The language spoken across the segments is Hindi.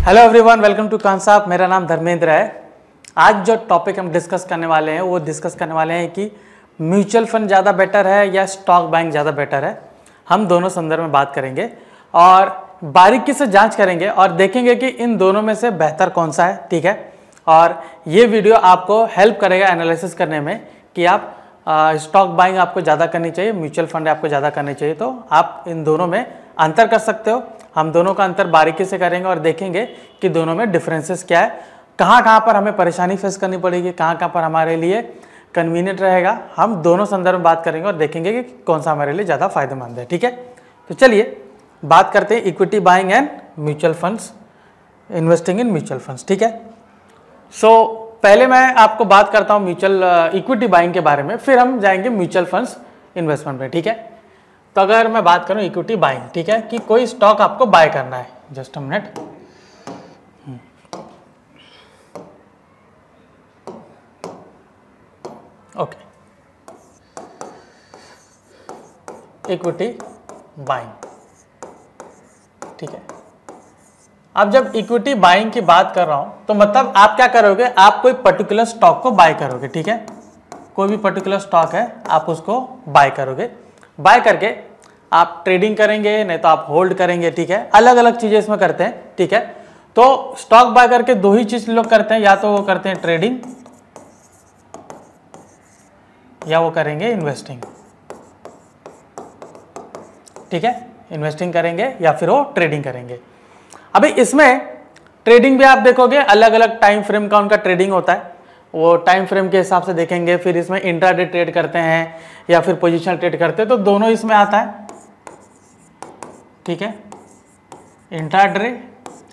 Hello everyone, welcome to concept. मेरा नाम धर्मेंद्र है। आज जो टॉपिक हम डिस्कस करने वाले हैं वो डिस्कस करने वाले हैं कि म्यूचुअल फंड ज़्यादा बेटर है या स्टॉक बाइंग ज़्यादा बेटर है। हम दोनों संदर्भ में बात करेंगे और बारीकी से जांच करेंगे और देखेंगे कि इन दोनों में से बेहतर कौन सा है। ठीक है, और ये वीडियो आपको हेल्प करेगा एनालिसिस करने में कि आप स्टॉक बाइंग आपको ज़्यादा करनी चाहिए, म्यूचुअल फंड आपको ज़्यादा करनी चाहिए। तो आप इन दोनों में अंतर कर सकते हो। हम दोनों का अंतर बारीकी से करेंगे और देखेंगे कि दोनों में डिफरेंसेस क्या है, कहाँ पर हमें परेशानी फेस करनी पड़ेगी, कहाँ पर हमारे लिए कन्वीनियंट रहेगा। हम दोनों संदर्भ में बात करेंगे और देखेंगे कि कौन सा हमारे लिए ज़्यादा फायदेमंद है। ठीक है, तो चलिए बात करते हैं equity buying and mutual funds, investing in mutual funds. ठीक है, सो पहले मैं आपको बात करता हूँ म्यूचुअल इक्विटी बाइंग के बारे में, फिर हम जाएंगे म्यूचुअल फंड्स इन्वेस्टमेंट में। ठीक है, तो अगर मैं बात करूं इक्विटी बाइंग, ठीक है, कि कोई स्टॉक आपको बाय करना है, just a minute. Okay, equity buying. ठीक है, अब जब इक्विटी बाइंग की बात कर रहा हूं तो मतलब आप क्या करोगे, आप कोई पर्टिकुलर स्टॉक को बाय करोगे। ठीक है, कोई भी पर्टिकुलर स्टॉक है आप उसको बाय करोगे, बाय करके आप ट्रेडिंग करेंगे, नहीं तो आप होल्ड करेंगे। ठीक है, अलग अलग चीजें इसमें करते हैं। ठीक है, तो स्टॉक बाय करके दो ही चीज लोग करते हैं, या तो वो करते हैं ट्रेडिंग या वो करेंगे इन्वेस्टिंग। ठीक है, इन्वेस्टिंग करेंगे या फिर वो ट्रेडिंग करेंगे। अभी इसमें ट्रेडिंग भी आप देखोगे अलग अलग टाइम फ्रेम का उनका ट्रेडिंग होता है, वो टाइम फ्रेम के हिसाब से देखेंगे। फिर इसमें इंट्राडे ट्रेड करते हैं या फिर पोजीशनल ट्रेड करते हैं, तो दोनों इसमें आता है। ठीक है, इंट्राडे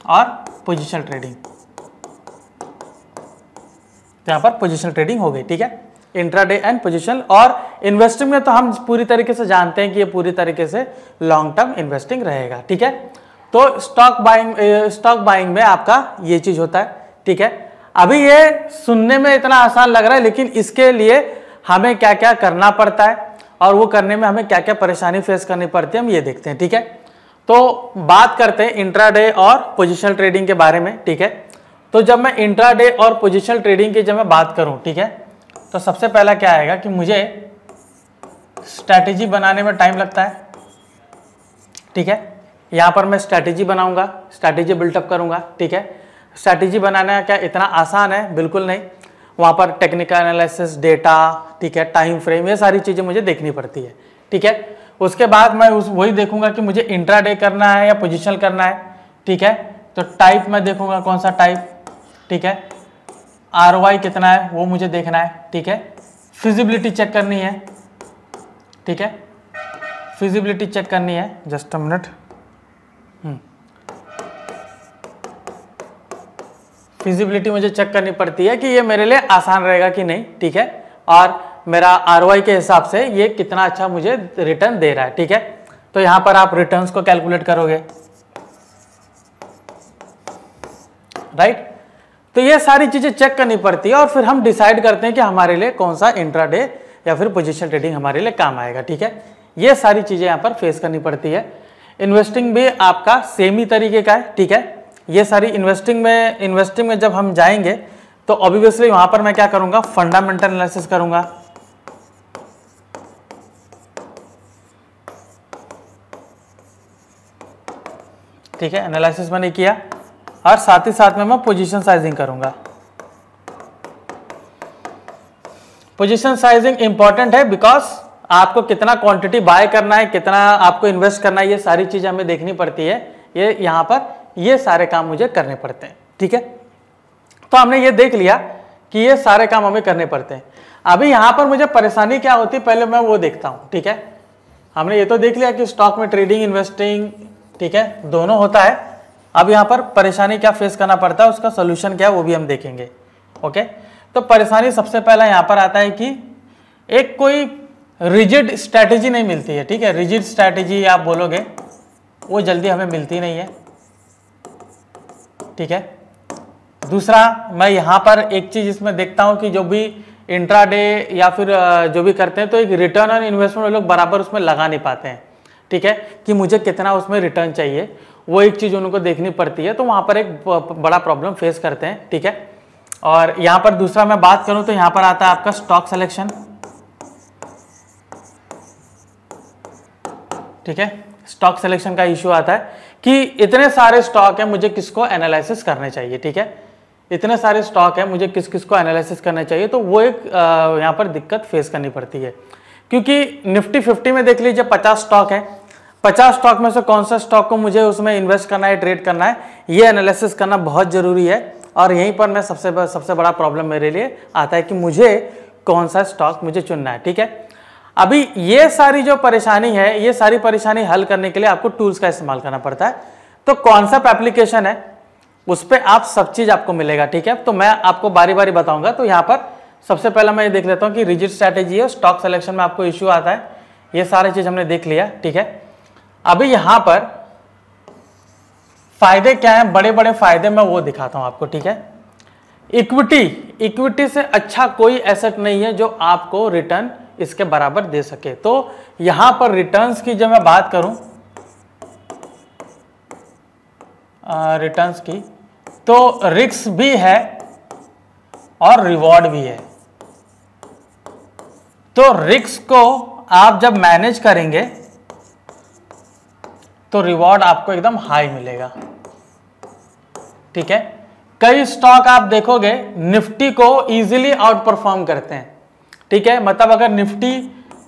और पोजीशनल ट्रेडिंग, यहां पर पोजीशनल ट्रेडिंग हो गई। ठीक है, इंट्राडे एंड पोजीशनल। और इन्वेस्टिंग में तो हम पूरी तरीके से जानते हैं कि ये पूरी तरीके से लॉन्ग टर्म इन्वेस्टिंग रहेगा। ठीक है, तो स्टॉक बाइंग में आपका ये चीज होता है। ठीक है, अभी ये सुनने में इतना आसान लग रहा है, लेकिन इसके लिए हमें क्या क्या करना पड़ता है और वो करने में हमें क्या क्या परेशानी फेस करनी पड़ती है, हम ये देखते हैं। ठीक है, तो बात करते हैं इंट्राडे और पोजीशनल ट्रेडिंग के बारे में। ठीक है, तो जब मैं इंट्राडे और पोजीशनल ट्रेडिंग की जब मैं बात करूं, ठीक है, तो सबसे पहला क्या आएगा कि मुझे स्ट्रैटेजी बनाने में टाइम लगता है। ठीक है, यहां पर मैं स्ट्रैटेजी बनाऊंगा, स्ट्रैटेजी बिल्टअप करूंगा। ठीक है, स्ट्रैटेजी बनाना क्या इतना आसान है? बिल्कुल नहीं। वहां पर टेक्निकल एनालिसिस, डेटा, ठीक है, टाइम फ्रेम, ये सारी चीजें मुझे देखनी पड़ती है। ठीक है, उसके बाद मैं वही देखूंगा कि मुझे इंट्राडे करना है या पोजीशनल करना है। ठीक है, तो टाइप मैं देखूंगा कौन सा टाइप। ठीक है, ROI कितना है वो मुझे देखना है। ठीक है, फिजिबिलिटी चेक करनी है। ठीक है, फिजिबिलिटी चेक करनी है, जस्ट अ मिनट। फिजिबिलिटी मुझे चेक करनी पड़ती है कि ये मेरे लिए आसान रहेगा कि नहीं। ठीक है, और मेरा ROI के हिसाब से ये कितना अच्छा मुझे रिटर्न दे रहा है। ठीक है, तो यहां पर आप रिटर्न्स को कैलकुलेट करोगे, राइट। तो ये सारी चीजें चेक करनी पड़ती है और फिर हम डिसाइड करते हैं कि हमारे लिए कौन सा इंट्राडे या फिर पोजीशनल ट्रेडिंग हमारे लिए काम आएगा। ठीक है, ये सारी चीजें यहां पर फेस करनी पड़ती है। इन्वेस्टिंग भी आपका सेम ही तरीके का है। ठीक है, ये सारी इन्वेस्टिंग में जब हम जाएंगे तो ऑब्वियसली वहां पर मैं क्या करूंगा, फंडामेंटल एनालिसिस करूंगा। ठीक है, एनालिसिस मैंने किया और साथ ही साथ में मैं पोजीशन साइजिंग करूंगा। पोजीशन साइजिंग इंपॉर्टेंट है बिकॉज आपको कितना क्वांटिटी बाय करना है, कितना आपको इन्वेस्ट करना है, ये सारी चीजें हमें देखनी पड़ती है। ये यहां पर ये सारे काम मुझे करने पड़ते हैं। ठीक है, तो हमने ये देख लिया कि ये सारे काम हमें करने पड़ते हैं। अभी यहां पर मुझे परेशानी क्या होती है, पहले मैं वो देखता हूं। ठीक है, हमने ये तो देख लिया कि स्टॉक में ट्रेडिंग, इन्वेस्टिंग, ठीक है, दोनों होता है। अब यहां पर परेशानी क्या फेस करना पड़ता है, उसका सोल्यूशन क्या है वो भी हम देखेंगे। ओके, तो परेशानी सबसे पहला यहां पर आता है कि एक कोई रिजिड स्ट्रैटेजी नहीं मिलती है। ठीक है, रिजिड स्ट्रैटेजी आप बोलोगे वो जल्दी हमें मिलती नहीं है। ठीक है, दूसरा मैं यहां पर एक चीज इसमें देखता हूं कि जो भी इंट्राडे या फिर जो भी करते हैं तो एक रिटर्न ऑन इन्वेस्टमेंट वो लोग बराबर उसमें लगा नहीं पाते हैं। ठीक है, कि मुझे कितना उसमें रिटर्न चाहिए, वो एक चीज़ उनको देखनी पड़ती है, तो वहाँ पर एक बड़ा प्रॉब्लम फेस करते हैं। ठीक है, और यहाँ पर दूसरा मैं बात करूँ तो यहाँ पर आता है आपका स्टॉक सिलेक्शन। ठीक है, स्टॉक सिलेक्शन का इशू आता है कि इतने सारे स्टॉक है, मुझे किसको एनालिसिस करने चाहिए। ठीक है, इतने सारे स्टॉक है, मुझे किस किस को एनालिसिस करना चाहिए, तो वो एक यहाँ पर दिक्कत फेस करनी पड़ती है। क्योंकि निफ्टी 50 में देख लीजिए 50 स्टॉक है, 50 स्टॉक में से कौन सा स्टॉक को मुझे उसमें इन्वेस्ट करना है, ट्रेड करना है, ये एनालिसिस करना बहुत जरूरी है। और यहीं पर मैं सबसे बड़ा प्रॉब्लम मेरे लिए आता है कि मुझे कौन सा स्टॉक मुझे चुनना है। ठीक है, अभी ये सारी जो परेशानी है, ये सारी परेशानी हल करने के लिए आपको टूल्स का इस्तेमाल करना पड़ता है। तो कॉन्सेप्ट एप्लीकेशन है, उस पर आप सब चीज आपको मिलेगा। ठीक है, तो मैं आपको बारी बारी बताऊंगा। तो यहाँ पर सबसे पहला मैं ये देख लेता हूँ कि रिजिड स्ट्रैटेजी है, स्टॉक सिलेक्शन में आपको इश्यू आता है, ये सारी चीज हमने देख लिया। ठीक है, अभी यहाँ पर फायदे क्या है, बड़े बड़े फायदे मैं वो दिखाता हूँ आपको। ठीक है, इक्विटी से अच्छा कोई एसेट नहीं है जो आपको रिटर्न इसके बराबर दे सके। तो यहां पर रिटर्न्स की जब मैं बात करूं, रिटर्न्स की, तो रिस्क भी है और रिवॉर्ड भी है। तो रिस्क को आप जब मैनेज करेंगे तो रिवॉर्ड आपको एकदम हाई मिलेगा। ठीक है, कई स्टॉक आप देखोगे निफ्टी को इजीली आउट परफॉर्म करते हैं। ठीक है, मतलब अगर निफ्टी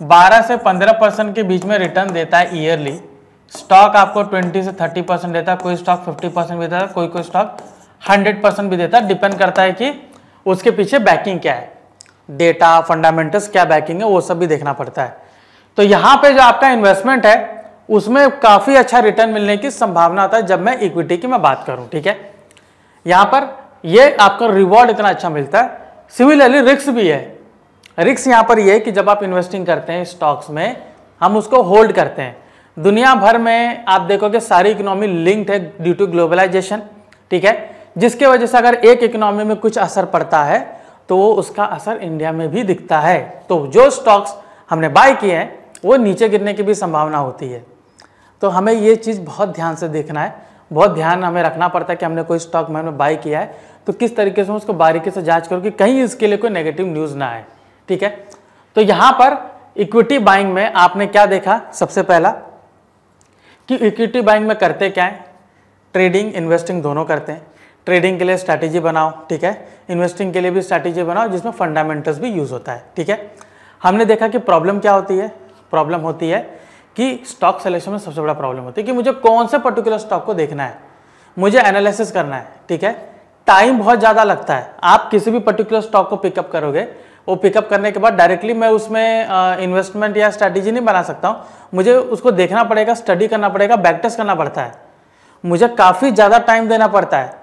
12 से 15% के बीच में रिटर्न देता है ईयरली, स्टॉक आपको 20 से 30% देता है, कोई स्टॉक 50% भी देता है, कोई स्टॉक 100% भी देता है। डिपेंड करता है कि उसके पीछे बैकिंग क्या है, डेटा फंडामेंटल्स क्या बैकिंग है, वो सब भी देखना पड़ता है। तो यहाँ पे जो आपका इन्वेस्टमेंट है उसमें काफी अच्छा रिटर्न मिलने की संभावना होता है जब मैं इक्विटी की मैं बात करूं। ठीक है, यहाँ पर ये आपका रिवॉर्ड इतना अच्छा मिलता है। सिमिलरली रिस्क भी है। रिस्क यहाँ पर ये है कि जब आप इन्वेस्टिंग करते हैं स्टॉक्स में, हम उसको होल्ड करते हैं। दुनिया भर में आप देखोगे सारी इकोनॉमी लिंक्ड है ड्यू टू ग्लोबलाइजेशन। ठीक है, जिसके वजह से अगर एक इकोनॉमी में कुछ असर पड़ता है तो उसका असर इंडिया में भी दिखता है। तो जो स्टॉक्स हमने बाय किए हैं वो नीचे गिरने की भी संभावना होती है। तो हमें ये चीज़ बहुत ध्यान से देखना है, बहुत ध्यान हमें रखना पड़ता है कि हमने कोई स्टॉक में बाय किया है तो किस तरीके से उसको बारीकी से जांच करो कि कहीं इसके लिए कोई नेगेटिव न्यूज़ ना आए। ठीक है, तो यहाँ पर इक्विटी बाइंग में आपने क्या देखा, सबसे पहला कि इक्विटी बाइंग में करते क्या है, ट्रेडिंग इन्वेस्टिंग दोनों करते हैं। ट्रेडिंग के लिए स्ट्रैटेजी बनाओ, ठीक है, इन्वेस्टिंग के लिए भी स्ट्रैटेजी बनाओ जिसमें फंडामेंटल्स भी यूज़ होता है। ठीक है, हमने देखा कि प्रॉब्लम क्या होती है, प्रॉब्लम होती है कि स्टॉक सिलेक्शन में सबसे बड़ा प्रॉब्लम होती है कि मुझे कौन से पर्टिकुलर स्टॉक को देखना है, मुझे एनालिसिस करना है। ठीक है, टाइम बहुत ज़्यादा लगता है। आप किसी भी पर्टिकुलर स्टॉक को पिकअप करोगे, वो पिकअप करने के बाद डायरेक्टली मैं उसमें इन्वेस्टमेंट या स्ट्रैटेजी नहीं बना सकता हूँ, मुझे उसको देखना पड़ेगा, स्टडी करना पड़ेगा, बैक टेस्ट करना पड़ता है, मुझे काफ़ी ज़्यादा टाइम देना पड़ता है।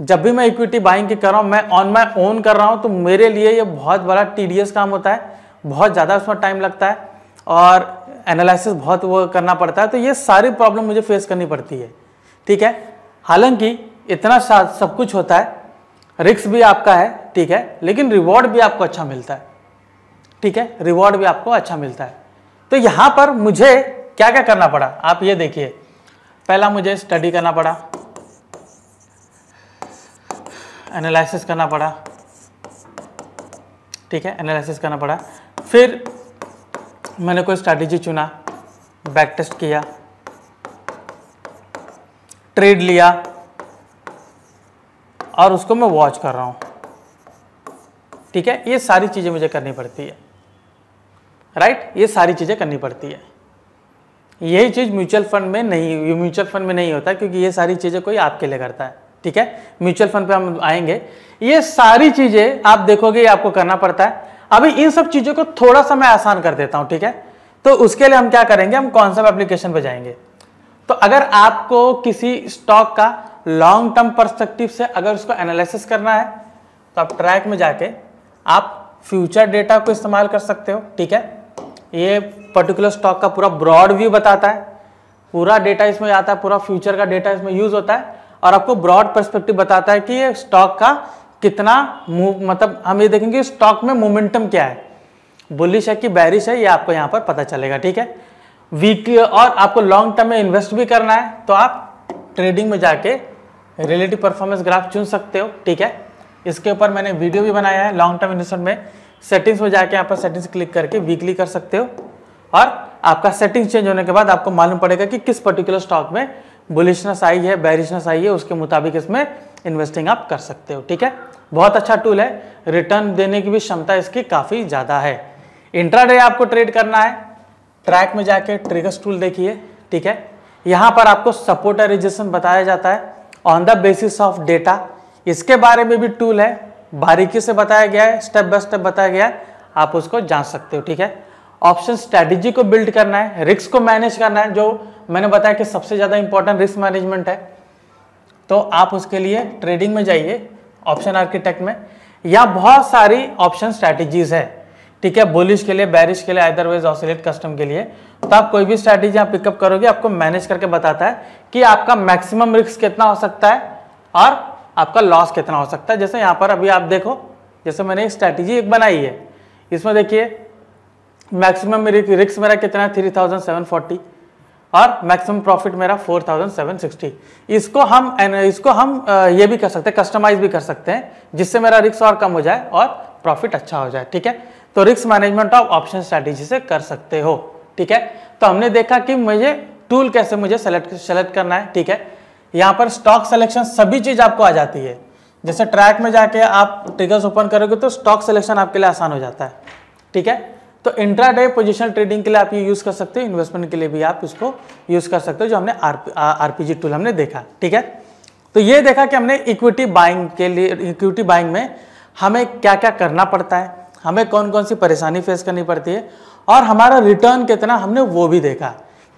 जब भी मैं इक्विटी बाइंग की कर रहा हूँ, मैं ऑन माई ओन कर रहा हूँ, तो मेरे लिए ये बहुत बड़ा टीडियस काम होता है, बहुत ज़्यादा उसमें टाइम लगता है और एनालिसिस बहुत वो करना पड़ता है। तो ये सारी प्रॉब्लम मुझे फेस करनी पड़ती है। ठीक है, हालांकि इतना सब कुछ होता है, रिस्क भी आपका है, ठीक है, लेकिन रिवॉर्ड भी आपको अच्छा मिलता है। ठीक है, रिवॉर्ड भी आपको अच्छा मिलता है। तो यहाँ पर मुझे क्या क्या करना पड़ा, आप ये देखिए। पहला मुझे स्टडी करना पड़ा, एनालिसिस करना पड़ा। ठीक है, एनालिसिस करना पड़ा, फिर मैंने कोई स्ट्रैटेजी चुना, बैक टेस्ट किया, ट्रेड लिया और उसको मैं वॉच कर रहा हूं। ठीक है, ये सारी चीजें मुझे करनी पड़ती है, राइट, ये सारी चीजें करनी पड़ती है। यही चीज म्यूचुअल फंड में नहीं होता, क्योंकि ये सारी चीजें कोई आपके लिए करता है। ठीक है, म्यूचुअल फंड पे हम आएंगे, ये सारी चीजें आप देखोगे ये आपको करना पड़ता है। अभी इन सब चीजों को थोड़ा सा मैं आसान कर देता हूं। ठीक है, तो उसके लिए हम क्या करेंगे, हम कॉन्सेप्ट एप्लीकेशन पे जाएंगे। तो अगर आपको किसी स्टॉक का लॉन्ग टर्म पर्सपेक्टिव से अगर उसको एनालिसिस करना है तो आप ट्रैक में जाके आप फ्यूचर डेटा को इस्तेमाल कर सकते हो। ठीक है, ये पर्टिकुलर स्टॉक का पूरा ब्रॉड व्यू बताता है, पूरा डेटा इसमें आता है, पूरा फ्यूचर का डेटा इसमें यूज होता है और आपको ब्रॉड पर्सपेक्टिव बताता है कि ये स्टॉक का कितना मतलब हम ये देखेंगे स्टॉक में मोमेंटम क्या है, बुलिश है कि बेरिश है, ये आपको यहाँ पर पता चलेगा। ठीक है, वीकली और आपको लॉन्ग टर्म में इन्वेस्ट भी करना है तो आप ट्रेडिंग में जाके रिलेटिव परफॉर्मेंस ग्राफ चुन सकते हो। ठीक है, इसके ऊपर मैंने वीडियो भी बनाया है। लॉन्ग टर्म इन्वेस्टमेंट में सेटिंग्स में जाके यहाँ पर सेटिंग्स क्लिक करके वीकली कर सकते हो और आपका सेटिंग्स चेंज होने के बाद आपको मालूम पड़ेगा कि किस पर्टिकुलर स्टॉक में बुलिशनेस आई है, बेरिशनेस आई है, उसके मुताबिक इसमें इन्वेस्टिंग आप कर सकते हो। ठीक है, बहुत अच्छा टूल है, रिटर्न देने की भी क्षमता इसकी काफ़ी ज़्यादा है। इंट्राडे आपको ट्रेड करना है, ट्रैक में जाके ट्रिगर्स टूल देखिए। ठीक है, यहाँ पर आपको सपोर्ट और रेजिस्टेंस बताया जाता है on the basis of data. इसके बारे में भी टूल है, बारीकी से बताया गया है, स्टेप बाय स्टेप बताया गया है, आप उसको जान सकते हो। ठीक है, ऑप्शन स्ट्रैटेजी को बिल्ड करना है, रिस्क को मैनेज करना है, जो मैंने बताया कि सबसे ज़्यादा इंपॉर्टेंट रिस्क मैनेजमेंट है। तो आप उसके लिए ट्रेडिंग में जाइए, ऑप्शन आर्किटेक्ट में, या बहुत सारी ऑप्शन स्ट्रैटेजीज है। ठीक है, बुलिश के लिए, बेरिश के लिए, अदरवाइज ऑसिलेट कस्टम के लिए। तो आप कोई भी स्ट्रैटेजी आप पिकअप करोगे, आपको मैनेज करके बताता है कि आपका मैक्सिमम रिस्क कितना हो सकता है और आपका लॉस कितना हो सकता है। जैसे यहाँ पर अभी आप देखो, जैसे मैंने एक स्ट्रैटेजी एक बनाई है, इसमें देखिए मैक्सिमम रिस्क मेरा कितना है 3740 और मैक्सिमम प्रॉफिट मेरा 4760। इसको हम ये भी कर सकते हैं, कस्टमाइज भी कर सकते हैं, जिससे मेरा रिस्क और कम हो जाए और प्रॉफिट अच्छा हो जाए। ठीक है, तो रिस्क मैनेजमेंट आप ऑप्शन स्ट्रैटेजी से कर सकते हो। ठीक है, तो हमने देखा कि मुझे टूल कैसे मुझे सेलेक्ट करना है। ठीक है, यहाँ पर स्टॉक सिलेक्शन सभी चीज आपको आ जाती है। जैसे ट्रैक में जाके आप ट्रिगर्स ओपन करोगे तो स्टॉक सिलेक्शन आपके लिए आसान हो जाता है। ठीक है, तो इंट्राडे पोजीशनल ट्रेडिंग के लिए आप ये यूज कर सकते हो, इन्वेस्टमेंट के लिए भी आप इसको यूज कर सकते हो, जो हमने आरपीजी टूल हमने देखा। ठीक है, तो ये देखा कि हमने इक्विटी बाइंग के लिए, इक्विटी बाइंग में हमें क्या क्या करना पड़ता है, हमें कौन कौन सी परेशानी फेस करनी पड़ती है और हमारा रिटर्न कितना, हमने वो भी देखा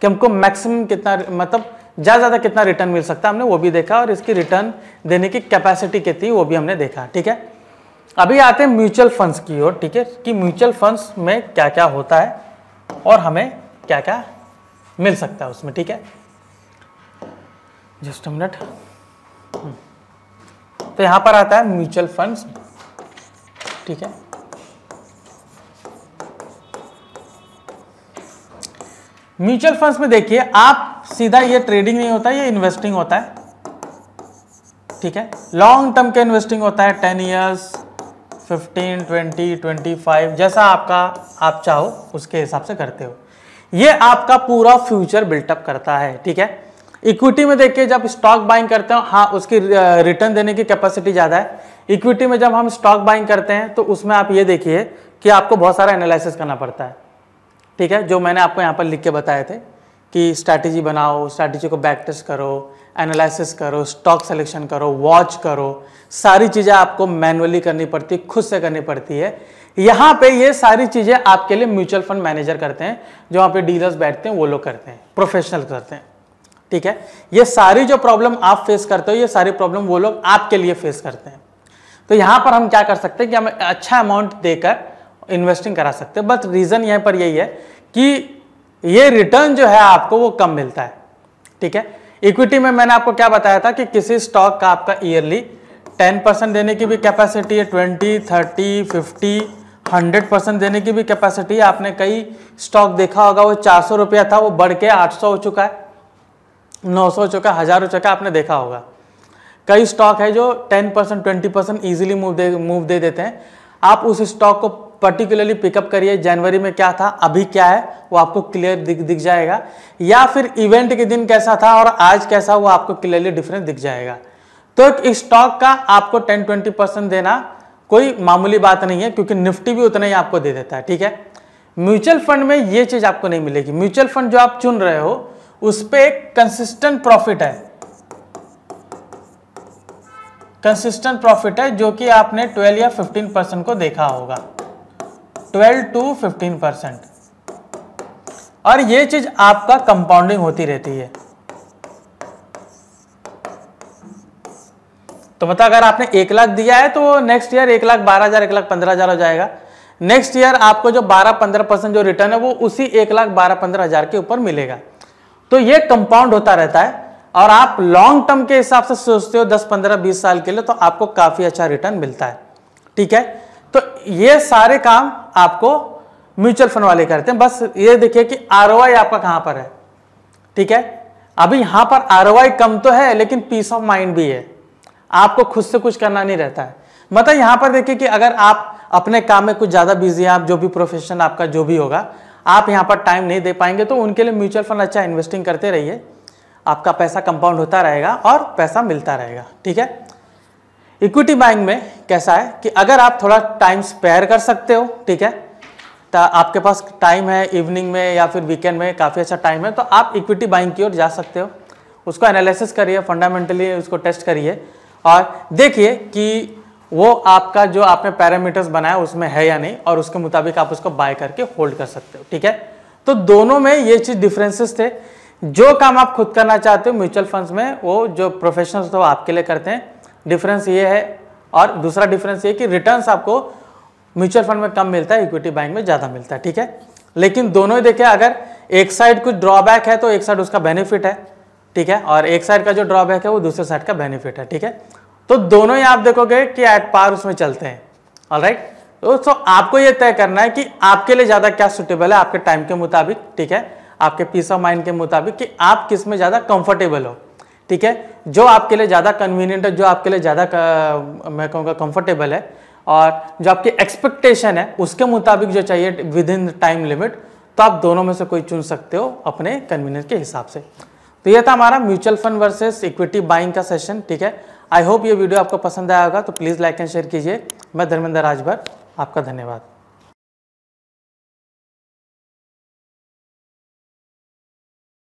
कि हमको मैक्सिमम कितना, मतलब ज़्यादा कितना रिटर्न मिल सकता है, हमने वो भी देखा, और इसकी रिटर्न देने की कैपेसिटी कितनी वो भी हमने देखा। ठीक है, अभी आते हैं म्यूचुअल फंड्स की ओर। ठीक है, कि म्यूचुअल फंड्स में क्या क्या होता है और हमें क्या क्या मिल सकता है उसमें। ठीक है, जस्ट अ मिनट। तो यहां पर आता है म्यूचुअल फंड्स। ठीक है, म्यूचुअल फंड्स में देखिए आप सीधा, ये ट्रेडिंग नहीं होता, ये इन्वेस्टिंग होता है। ठीक है, लॉन्ग टर्म का इन्वेस्टिंग होता है, 10 ईयर्स, 15, 20, 25, जैसा आप चाहो उसके हिसाब से करते हो। ये आपका पूरा फ्यूचर बिल्टअप करता है। ठीक है, इक्विटी में देखिए जब स्टॉक बाइंग करते हो, हाँ उसकी रिटर्न देने की कैपेसिटी ज़्यादा है। इक्विटी में जब हम स्टॉक बाइंग करते हैं तो उसमें आप ये देखिए कि आपको बहुत सारा एनालिसिस करना पड़ता है। ठीक है, जो मैंने आपको यहाँ पर लिख के बताए थे कि स्ट्रैटेजी बनाओ, स्ट्रैटेजी को बैक टेस्ट करो, एनालिसिस करो, स्टॉक सिलेक्शन करो, वॉच करो, सारी चीज़ें आपको मैनुअली करनी पड़ती है, खुद से करनी पड़ती है। यहाँ पे ये सारी चीज़ें आपके लिए म्यूचुअल फंड मैनेजर करते हैं, जो वहाँ पे डीलर्स बैठते हैं वो लोग करते हैं, प्रोफेशनल करते हैं। ठीक है, ये सारी जो प्रॉब्लम आप फेस करते हो, ये सारी प्रॉब्लम वो लोग आपके लिए फेस करते हैं। तो यहाँ पर हम क्या कर सकते हैं कि हम अच्छा अमाउंट देकर इन्वेस्टिंग करा सकते हैं, बट रीज़न यहाँ पर यही है कि ये रिटर्न जो है आपको वो कम मिलता है। ठीक है, इक्विटी में मैंने आपको क्या बताया था कि किसी स्टॉक का आपका ईयरली 10% देने की भी कैपेसिटी है, 20, 30, 50, 100% देने की भी कैपेसिटी है। आपने कई स्टॉक देखा होगा, वो 400 रुपया था, वो बढ़ के 800 हो चुका है, 900 हो चुका है, 1000 हो चुका है, आपने देखा होगा। कई स्टॉक है जो 10%, 20% ईजिली मूव दे देते हैं। आप उस स्टॉक को पर्टिकुलरली पिकअप करिए, जनवरी में क्या था, अभी क्या है, वो आपको क्लियर दिख जाएगा, या फिर इवेंट के दिन कैसा था और आज कैसा, वो आपको क्लियरली डिफरेंस दिख जाएगा। तो एक स्टॉक का आपको 10-20% देना कोई मामूली बात नहीं है, क्योंकि निफ्टी भी उतना ही आपको दे देता है। ठीक है, म्यूचुअल फंड में ये चीज आपको नहीं मिलेगी। म्यूचुअल फंड जो आप चुन रहे हो उस पे एक कंसिस्टेंट प्रॉफिट है, कंसिस्टेंट प्रॉफिट है, जो कि आपने 12 या 15% को देखा होगा, 12 to 15%। और ये चीज आपका कंपाउंडिंग होती रहती है। तो मतलब अगर आपने 1 लाख दिया है तो नेक्स्ट ईयर 1,12,000, 1,15,000 हो जाएगा। नेक्स्ट ईयर आपको जो 12-15% जो रिटर्न है वो उसी 1,12,15,000 के ऊपर मिलेगा। तो ये कंपाउंड होता रहता है, और आप लॉन्ग टर्म के हिसाब से सोचते हो 10, 15, 20 साल के लिए, तो आपको काफी अच्छा रिटर्न मिलता है। ठीक है, तो ये सारे काम आपको म्यूचुअल फंड वाले करते हैं। बस ये देखिए कि आरओआई आपका कहां पर है। ठीक है, अभी यहाँ पर ROI कम तो है लेकिन पीस ऑफ माइंड भी है, आपको खुद से कुछ करना नहीं रहता है। मतलब यहाँ पर देखिए कि अगर आप अपने काम में कुछ ज़्यादा बिजी हैं, आप जो भी प्रोफेशन आपका जो भी होगा, आप यहाँ पर टाइम नहीं दे पाएंगे, तो उनके लिए म्यूचुअल फंड अच्छा, इन्वेस्टिंग करते रहिए, आपका पैसा कंपाउंड होता रहेगा और पैसा मिलता रहेगा, ठीक है। इक्विटी बाइंग में कैसा है कि अगर आप थोड़ा टाइम स्पेयर कर सकते हो, ठीक है, तो आपके पास टाइम है इवनिंग में या फिर वीकेंड में काफ़ी अच्छा टाइम है, तो आप इक्विटी बाइंग की ओर जा सकते हो। उसको एनालिसिस करिए, फंडामेंटली उसको टेस्ट करिए और देखिए कि वो आपका जो आपने पैरामीटर्स बनाया उसमें है या नहीं, और उसके मुताबिक आप उसको बाय करके होल्ड कर सकते हो, ठीक है। तो दोनों में ये चीज़ डिफरेंसेस थे। जो काम आप खुद करना चाहते हो म्यूचुअल फंड्स में, वो जो प्रोफेशनल्स तो आपके लिए करते हैं, डिफरेंस ये है। और दूसरा डिफरेंस ये कि रिटर्न्स आपको म्यूचुअल फंड में कम मिलता है, इक्विटी बाइंग में ज़्यादा मिलता है, ठीक है। लेकिन दोनों ही देखिए, अगर एक साइड कुछ ड्रॉबैक है तो एक साइड उसका बेनिफिट है, ठीक है, और एक साइड का जो ड्रॉबैक है वो दूसरे साइड का बेनिफिट है, ठीक है। तो दोनों ही आप देखोगे कि एट पार उसमें चलते हैं, ऑलराइट। तो आपको ये तय करना है कि आपके लिए ज़्यादा क्या सुटेबल है, आपके टाइम के मुताबिक, ठीक है, आपके पीस ऑफ माइंड के मुताबिक, कि आप किस में ज़्यादा कंफर्टेबल हो, ठीक है। जो आपके लिए ज़्यादा कन्वीनियंट है, जो आपके लिए ज़्यादा मैं कहूँगा कंफर्टेबल है, और जो आपकी एक्सपेक्टेशन है उसके मुताबिक जो चाहिए विद इन टाइम लिमिट, तो आप दोनों में से कोई चुन सकते हो अपने कन्वीनियंस के हिसाब से। तो ये था हमारा mutual fund versus equity buying का सेशन, ठीक है। आई होप ये वीडियो आपको पसंद आया होगा, तो प्लीज़ लाइक एंड शेयर कीजिए। मैं धर्मेंद्र राजभर, आपका धन्यवाद।